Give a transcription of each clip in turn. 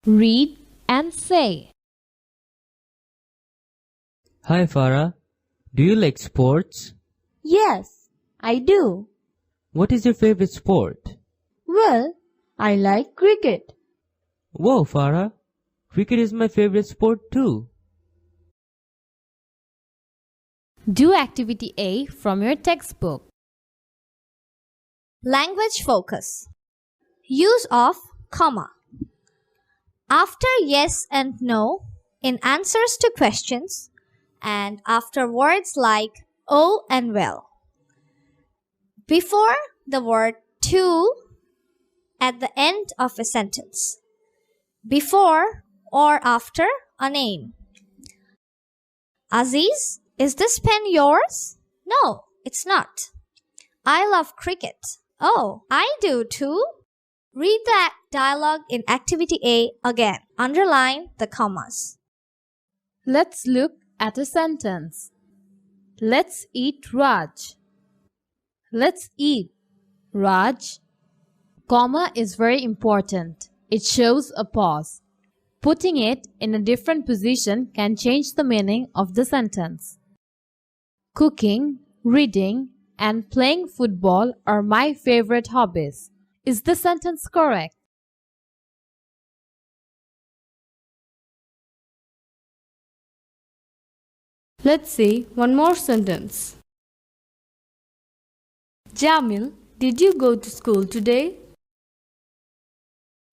Read and say. Hi Farah, do you like sports? Yes, I do. What is your favorite sport? Well, I like cricket. Whoa Farah, cricket is my favorite sport too. Do activity A from your textbook. Language focus. Use of comma. After yes and no in answers to questions and after words like oh and well. Before the word to at the end of a sentence. Before or after a name. Aziz, is this pen yours? No, it's not. I love cricket. Oh, I do too. Read the dialogue in Activity A again. Underline the commas. Let's look at a sentence. Let's eat Raj. Let's eat Raj. Comma is very important. It shows a pause. Putting it in a different position can change the meaning of the sentence. Cooking, reading, and playing football are my favorite hobbies. Is the sentence correct? Let's see one more sentence. Jamil, did you go to school today?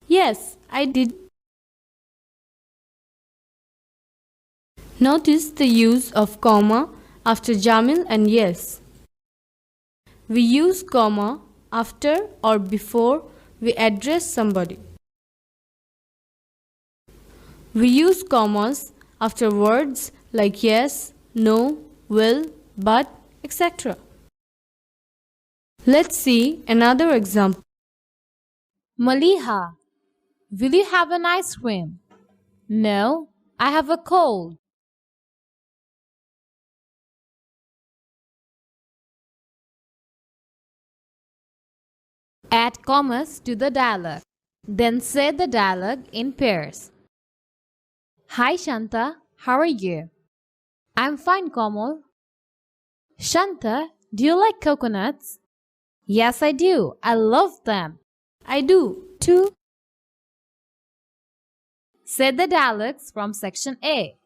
Yes, I did. Notice the use of comma after Jamil and yes. We use comma after or before we address somebody. We use commas after words like yes, no, will, but, etc. Let's see another example. Maliha, will you have an ice cream? No, I have a cold. Add commas to the dialogue. Then say the dialogue in pairs. Hi Shanta, how are you? I'm fine, Komal. Shanta, do you like coconuts? Yes, I do. I love them. I do too. Say the dialogues from section A.